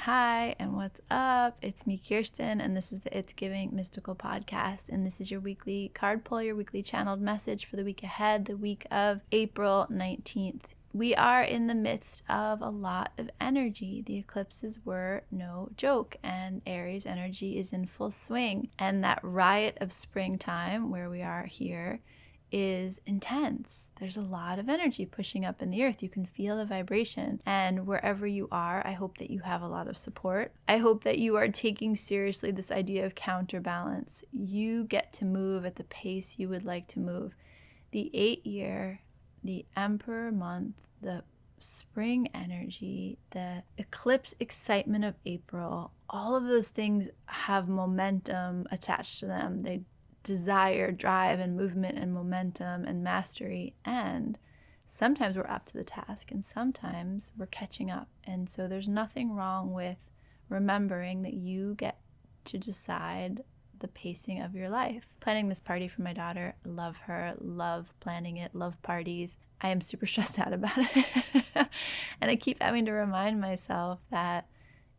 hi, and what's up? It's me, Kirsten, and this is the It's Giving Mystical podcast, and this is your weekly card pull, your weekly channeled message for the week ahead, the week of April 19th. We are in the midst of a lot of energy. The eclipses were no joke, and Aries energy is in full swing, and that riot of springtime where we are here is intense. There's a lot of energy pushing up in the earth. You can feel the vibration. And wherever you are, I hope that you have a lot of support. I hope that you are taking seriously this idea of counterbalance. You get to move at the pace you would like to move. The 8-year, the Emperor month, the spring energy, the eclipse excitement of April, all of those things have momentum attached to them. They desire, drive, and movement, and momentum, and mastery. And sometimes we're up to the task, and sometimes we're catching up. And so there's nothing wrong with remembering that you get to decide the pacing of your life. Planning this party for my daughter, love her, love planning it, love parties. I am super stressed out about it. And I keep having to remind myself that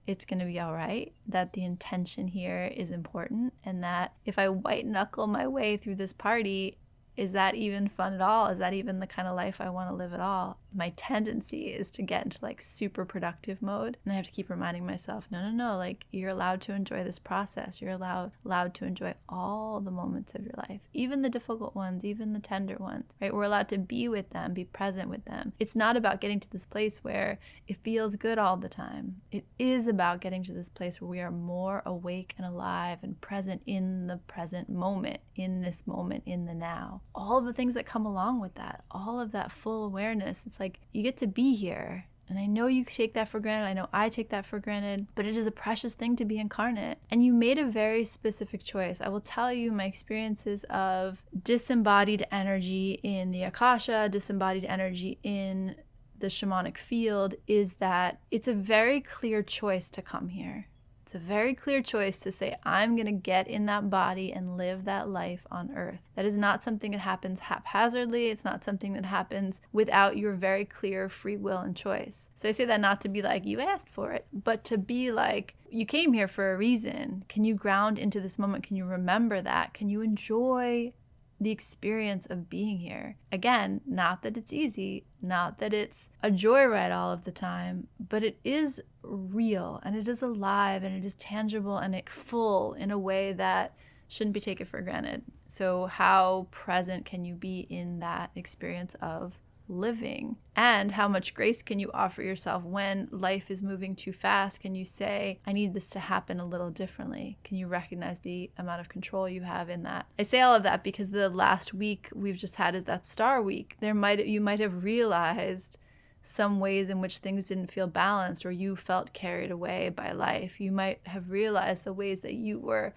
it's going to be all right, that the intention here is important, and that if I white knuckle my way through this party, is that even fun at all? Is that even the kind of life I want to live at all? My tendency is to get into like super productive mode. And I have to keep reminding myself, no, like you're allowed to enjoy this process. You're allowed to enjoy all the moments of your life, even the difficult ones, even the tender ones, right? We're allowed to be with them, be present with them. It's not about getting to this place where it feels good all the time. It is about getting to this place where we are more awake and alive and present in the present moment, in this moment, in the now. All of the things that come along with that, all of that full awareness. It's like you get to be here. And I know you take that for granted. I know I take that for granted, but it is a precious thing to be incarnate. And you made a very specific choice. I will tell you my experiences of disembodied energy in the Akasha, disembodied energy in the shamanic field is that it's a very clear choice to come here. It's a very clear choice to say, I'm going to get in that body and live that life on earth. That is not something that happens haphazardly. It's not something that happens without your very clear free will and choice. So I say that not to be like, you asked for it, but to be like, you came here for a reason. Can you ground into this moment? Can you remember that? Can you enjoy the experience of being here? Again, not that it's easy, not that it's a joyride all of the time, but it is real and it is alive and it is tangible and it's full in a way that shouldn't be taken for granted. So how present can you be in that experience of living? And how much grace can you offer yourself when life is moving too fast? Can you say, I need this to happen a little differently? Can you recognize the amount of control you have in that? I say all of that because the last week we've just had is that star week. You might have realized some ways in which things didn't feel balanced or you felt carried away by life. You might have realized the ways that you were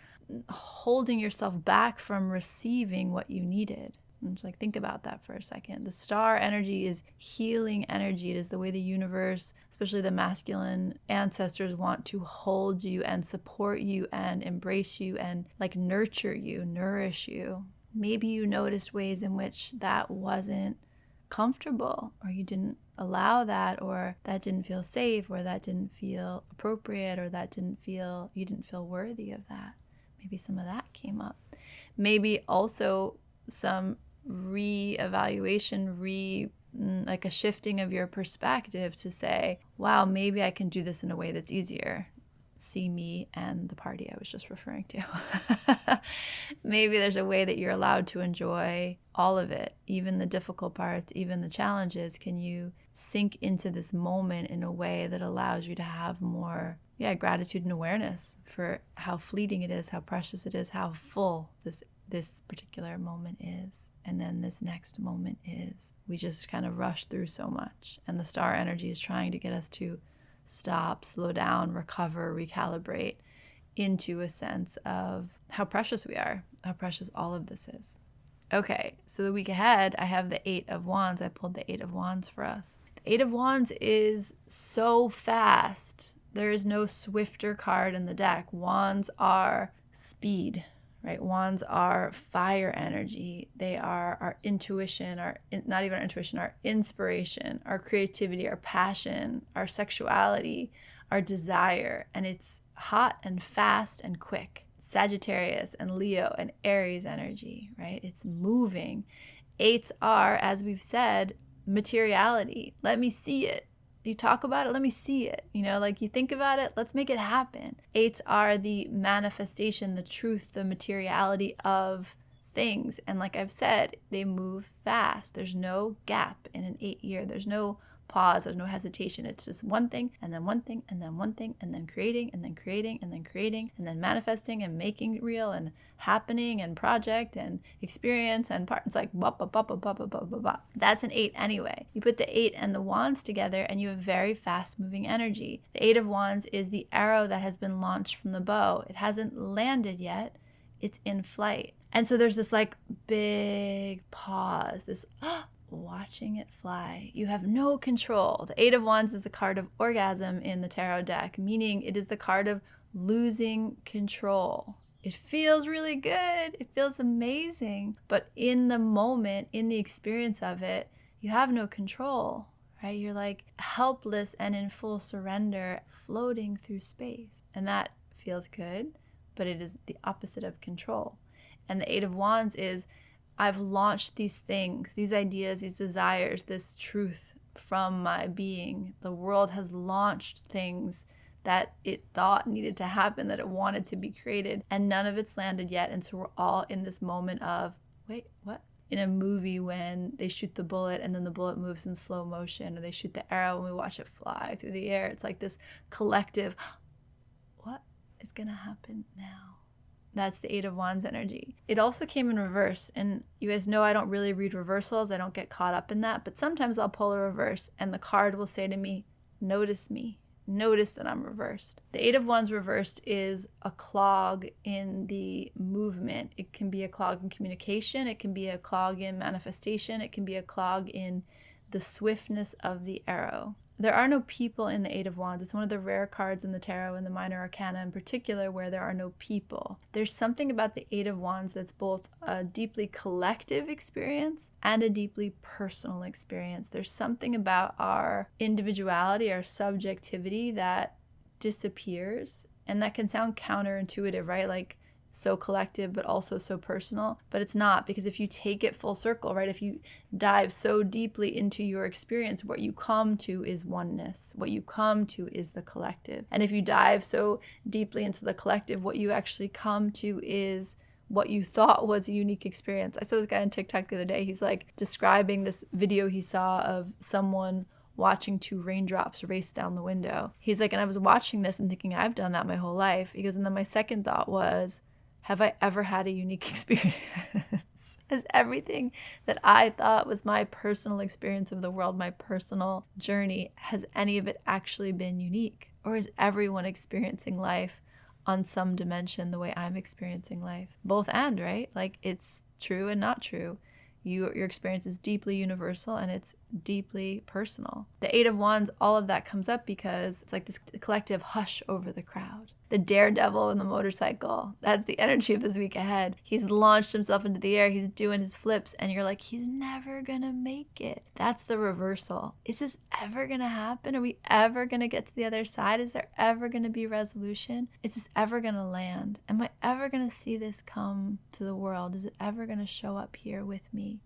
holding yourself back from receiving what you needed. And just like think about that for a second. The star energy is healing energy. It is the way the universe, especially the masculine ancestors, want to hold you and support you and embrace you and like nurture you, nourish you. Maybe you noticed ways in which that wasn't comfortable, or you didn't allow that, or that didn't feel safe, or that didn't feel appropriate, or you didn't feel worthy of that. Maybe some of that came up. Maybe also some reevaluation, like a shifting of your perspective to say, wow, maybe I can do this in a way that's easier. See me and the party I was just referring to. Maybe there's a way that you're allowed to enjoy all of it, even the difficult parts, even the challenges. Can you sink into this moment in a way that allows you to have more gratitude and awareness for how fleeting it is, how precious it is, how full this particular moment is, and then this next moment is. We just kind of rush through so much, and the star energy is trying to get us to stop, slow down, recover, recalibrate into a sense of how precious we are, how precious all of this is. Okay, so the week ahead, I have the 8 of Wands. I pulled the 8 of Wands for us. The 8 of Wands is so fast. There is no swifter card in the deck. Wands are speed, right? Wands are fire energy. They are our intuition, not even our intuition, our inspiration, our creativity, our passion, our sexuality, our desire, and it's hot and fast and quick. Sagittarius and Leo and Aries energy, right? It's moving. 8s are, as we've said, materiality. Let me see it. You talk about it, let me see it. Like you think about it, let's make it happen. 8s are the manifestation, the truth, the materiality of things. And like I've said, they move fast. There's no gap in an 8-year. There's no pause, there's no hesitation. It's just one thing and then one thing and then one thing and then creating and then creating and then creating and then manifesting and making real and happening and project and experience and part. It's like blah, blah, blah, blah, blah, blah, blah, blah, blah. That's an 8 anyway. You put the 8 and the wands together and you have very fast moving energy. The 8 of wands is the arrow that has been launched from the bow. It hasn't landed yet. It's in flight. And so there's this like big pause, this watching it fly. You have no control. The 8 of wands is the card of orgasm in the tarot deck, meaning it is the card of losing control. It feels really good. It feels amazing. But in the moment, in the experience of it, you have no control, right? You're like helpless and in full surrender, floating through space. And that feels good, but it is the opposite of control. And the 8 of wands is, I've launched these things, these ideas, these desires, this truth from my being. The world has launched things that it thought needed to happen, that it wanted to be created, and none of it's landed yet. And so we're all in this moment of, wait, what? In a movie when they shoot the bullet and then the bullet moves in slow motion, or they shoot the arrow and we watch it fly through the air. It's like this collective, what is going to happen now? That's the 8 of wands energy. It also came in reverse. And you guys know I don't really read reversals. I don't get caught up in that. But sometimes I'll pull a reverse and the card will say to me. Notice that I'm reversed. The 8 of wands reversed is a clog in the movement. It can be a clog in communication. It can be a clog in manifestation. It can be a clog in the swiftness of the arrow. There are no people in the 8 of wands. It's one of the rare cards in the tarot and the minor arcana in particular where there are no people. There's something about the 8 of wands that's both a deeply collective experience and a deeply personal experience. There's something about our individuality, our subjectivity that disappears, and that can sound counterintuitive, right? Like so collective but also so personal, but it's not, because if you take it full circle, right, if you dive so deeply into your experience, what you come to is oneness. What you come to is the collective. And if you dive so deeply into the collective, what you actually come to is what you thought was a unique experience. I saw this guy on TikTok the other day. He's like describing this video he saw of someone watching 2 raindrops race down the window. He's like, and I was watching this and thinking, I've done that my whole life. He goes, and then my second thought was, have I ever had a unique experience? Has everything that I thought was my personal experience of the world, my personal journey, has any of it actually been unique? Or is everyone experiencing life on some dimension the way I'm experiencing life? Both and, right? Like it's true and not true. Your experience is deeply universal and it's deeply personal. The 8 of wands, all of that comes up because it's like this collective hush over the crowd. The daredevil in the motorcycle, that's the energy of this week ahead. He's launched himself into the air. He's doing his flips and you're like, he's never gonna make it. That's the reversal. Is this ever gonna happen? Are we ever gonna get to the other side? Is there ever gonna be resolution? Is this ever gonna land? Am I ever gonna see this come to the world? Is it ever gonna show up here with me?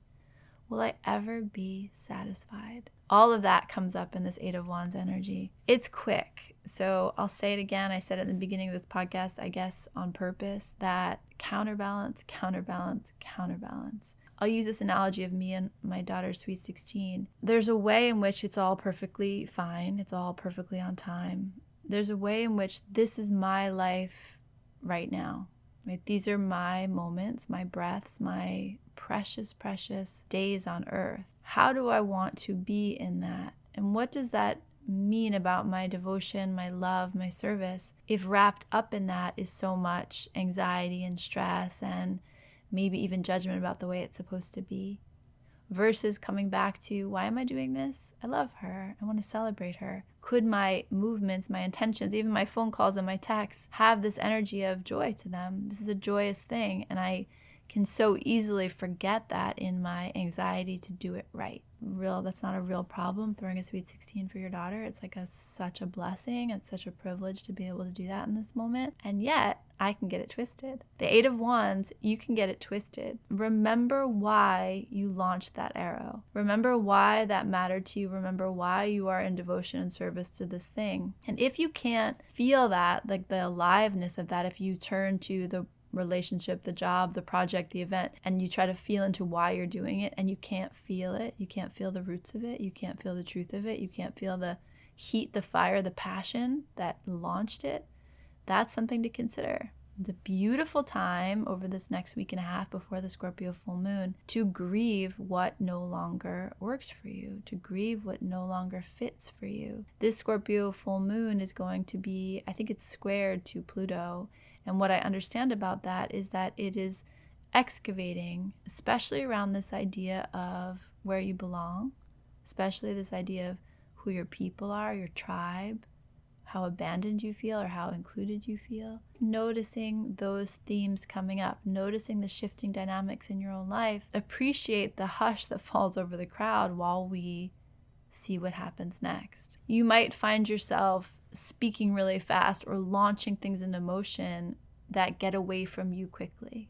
Will I ever be satisfied? All of that comes up in this 8 of wands energy. It's quick. So I'll say it again. I said it in the beginning of this podcast, I guess on purpose, that counterbalance, counterbalance, counterbalance. I'll use this analogy of me and my daughter's Sweet 16. There's a way in which it's all perfectly fine. It's all perfectly on time. There's a way in which this is my life right now. Right? These are my moments, my breaths, my precious, precious days on earth. How do I want to be in that? And what does that mean about my devotion, my love, my service, if wrapped up in that is so much anxiety and stress and maybe even judgment about the way it's supposed to be? Versus coming back to, why am I doing this? I love her. I want to celebrate her. Could my movements, my intentions, even my phone calls and my texts have this energy of joy to them? This is a joyous thing, and I can so easily forget that in my anxiety to do it right. That's not a real problem, throwing a sweet 16 for your daughter. It's like such a blessing. It's such a privilege to be able to do that in this moment. And yet I can get it twisted. The 8 of Wands, you can get it twisted. Remember why you launched that arrow. Remember why that mattered to you. Remember why you are in devotion and service to this thing. And if you can't feel that, like the aliveness of that, if you turn to the relationship, the job, the project, the event, and you try to feel into why you're doing it and you can't feel it, you can't feel the roots of it, you can't feel the truth of it, you can't feel the heat, the fire, the passion that launched it, that's something to consider. It's a beautiful time over this next week and a half before the Scorpio full moon to grieve what no longer works for you, to grieve what no longer fits for you. This Scorpio full moon is going to be, I think it's squared to Pluto. And what I understand about that is that it is excavating, especially around this idea of where you belong, especially this idea of who your people are, your tribe, how abandoned you feel or how included you feel. Noticing those themes coming up, noticing the shifting dynamics in your own life. Appreciate the hush that falls over the crowd while we see what happens next. You might find yourself speaking really fast or launching things into motion that get away from you quickly.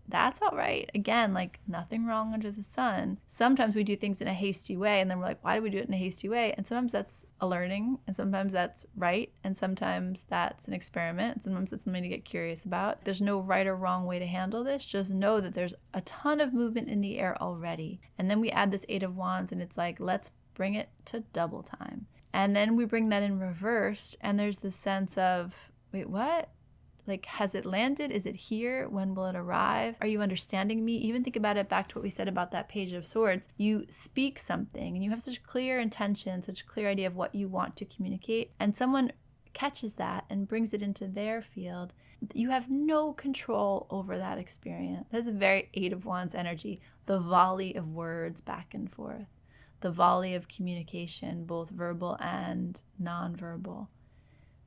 That's all right. Again, like nothing wrong under the sun. Sometimes we do things in a hasty way and then we're like, why do we do it in a hasty way? And sometimes that's a learning and sometimes that's right. And sometimes that's an experiment. And sometimes it's something to get curious about. There's no right or wrong way to handle this. Just know that there's a ton of movement in the air already. And then we add this 8 of Wands and it's like, let's bring it to double time. And then we bring that in reversed and there's this sense of, wait, what? Like, has it landed? Is it here? When will it arrive? Are you understanding me? Even think about it back to what we said about that Page of Swords. You speak something and you have such clear intention, such a clear idea of what you want to communicate. And someone catches that and brings it into their field. You have no control over that experience. That's a very 8 of Wands energy. The volley of words back and forth. The volley of communication, both verbal and nonverbal.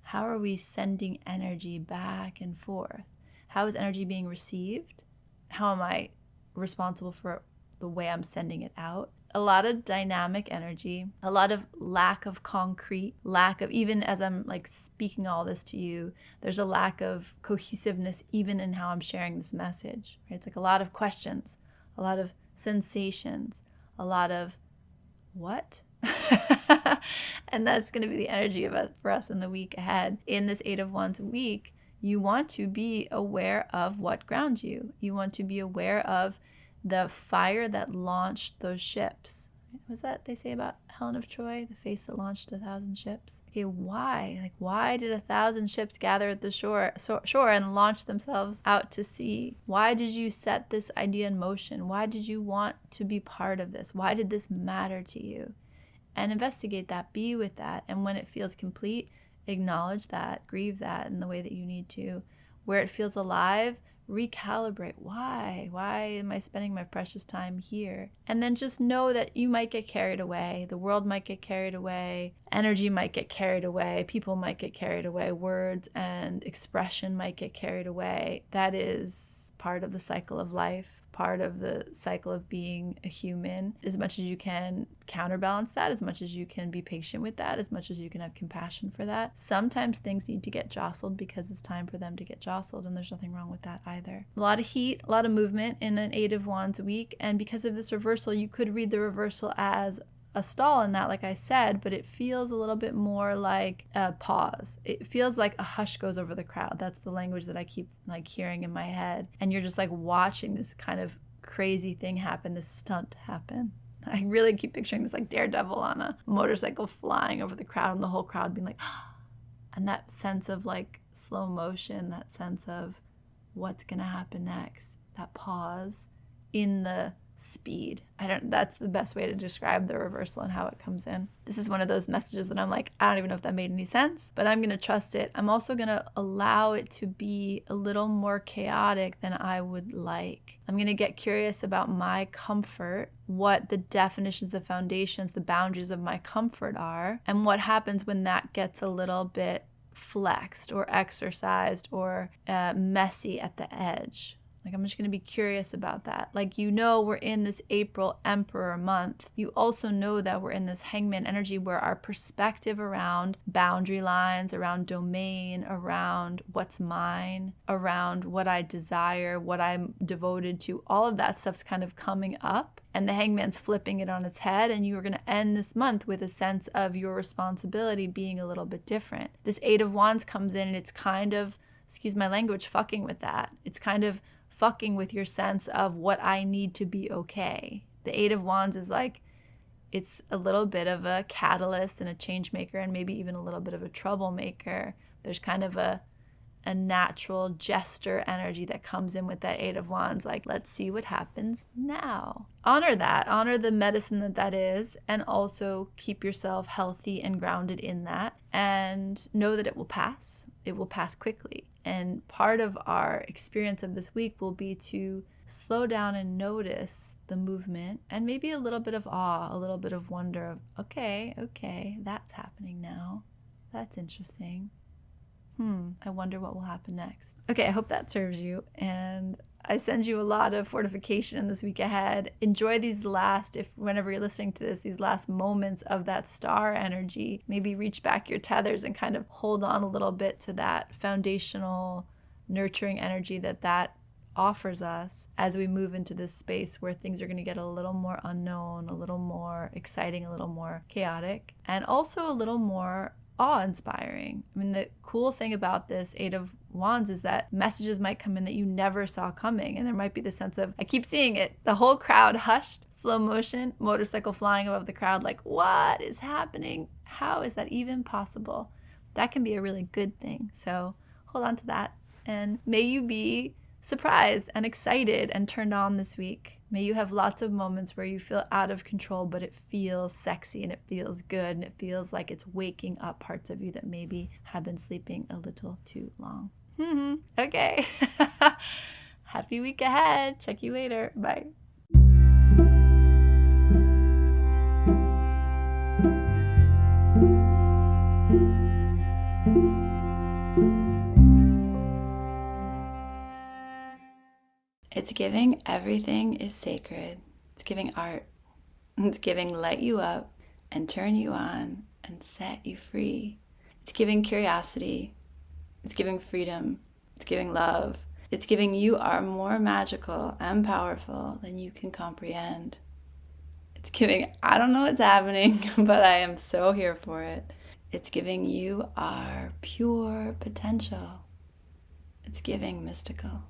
How are we sending energy back and forth? How is energy being received? How am I responsible for the way I'm sending it out? A lot of dynamic energy, a lot of lack of concrete, lack of, even as I'm like speaking all this to you, there's a lack of cohesiveness even in how I'm sharing this message. Right? It's like a lot of questions, a lot of sensations, a lot of what? And that's going to be the energy for us in the week ahead. In this 8 of Wands week, you want to be aware of what grounds you. You want to be aware of the fire that launched those ships. Was that they say about Helen of Troy, the face that launched 1,000 ships? Okay, why? Like, why did 1,000 ships gather at the shore and launch themselves out to sea? Why did you set this idea in motion? Why did you want to be part of this? Why did this matter to you? And investigate that, be with that. And when it feels complete, acknowledge that, grieve that in the way that you need to. Where it feels alive, recalibrate. Why? Why am I spending my precious time here? And then just know that you might get carried away. The world might get carried away. Energy might get carried away. People might get carried away. Words and expression might get carried away. That is part of the cycle of life, part of the cycle of being a human. As much as you can counterbalance that, as much as you can be patient with that, as much as you can have compassion for that. Sometimes things need to get jostled because it's time for them to get jostled, and there's nothing wrong with that either. A lot of heat, a lot of movement in an 8 of Wands week, and because of this reversal, you could read the reversal as a stall in that, like I said, but it feels a little bit more like a pause. It feels like a hush goes over the crowd. That's the language that I keep like hearing in my head. And you're just like watching this kind of crazy thing happen, this stunt happen. I really keep picturing this like Daredevil on a motorcycle flying over the crowd and the whole crowd being like, and that sense of like slow motion, that sense of what's gonna happen next, that pause in the speed. That's the best way to describe the reversal and how it comes in. This is one of those messages that I'm like, I don't even know if that made any sense, but I'm going to trust it. I'm also going to allow it to be a little more chaotic than I would like. I'm going to get curious about my comfort, what the definitions, the foundations, the boundaries of my comfort are, and what happens when that gets a little bit flexed or exercised or messy at the edge. Like, I'm just going to be curious about that. Like, you know, we're in this April Emperor month. You also know that we're in this Hangman energy where our perspective around boundary lines, around domain, around what's mine, around what I desire, what I'm devoted to, all of that stuff's kind of coming up. And the Hangman's flipping it on its head, and you're going to end this month with a sense of your responsibility being a little bit different. This Eight of Wands comes in, and it's kind of, excuse my language, fucking with that. It's kind of fucking with your sense of what I need to be okay. The Eight of Wands is like, it's a little bit of a catalyst and a change maker, and maybe even a little bit of a troublemaker. There's kind of a natural jester energy that comes in with that Eight of Wands. Like, let's see what happens now. Honor that. Honor the medicine that is, and also keep yourself healthy and grounded in that. And know that it will pass. It will pass quickly. And part of our experience of this week will be to slow down and notice the movement, and maybe a little bit of awe, a little bit of wonder of, okay, that's happening now. That's interesting. I wonder what will happen next. Okay, I hope that serves you, and I send you a lot of fortification in this week ahead. Enjoy these last, whenever you're listening to this, these last moments of that star energy. Maybe reach back your tethers and kind of hold on a little bit to that foundational, nurturing energy that offers us as we move into this space where things are going to get a little more unknown, a little more exciting, a little more chaotic, and also a little more awe-inspiring. I mean, the cool thing about this Eight of Wands is that messages might come in that you never saw coming, and there might be the sense of, I keep seeing it, the whole crowd hushed, slow motion, motorcycle flying above the crowd, like, what is happening? How is that even possible? That can be a really good thing. So hold on to that, and may you be surprised and excited and turned on this week. May you have lots of moments where you feel out of control, but it feels sexy and it feels good and it feels like it's waking up parts of you that maybe have been sleeping a little too long. Okay. Happy week ahead. Check you later. Bye. It's giving everything is sacred. It's giving art. It's giving light you up and turn you on and set you free. It's giving curiosity. It's giving freedom. It's giving love. It's giving you are more magical and powerful than you can comprehend. It's giving, I don't know what's happening, but I am so here for it. It's giving you are pure potential. It's giving mystical.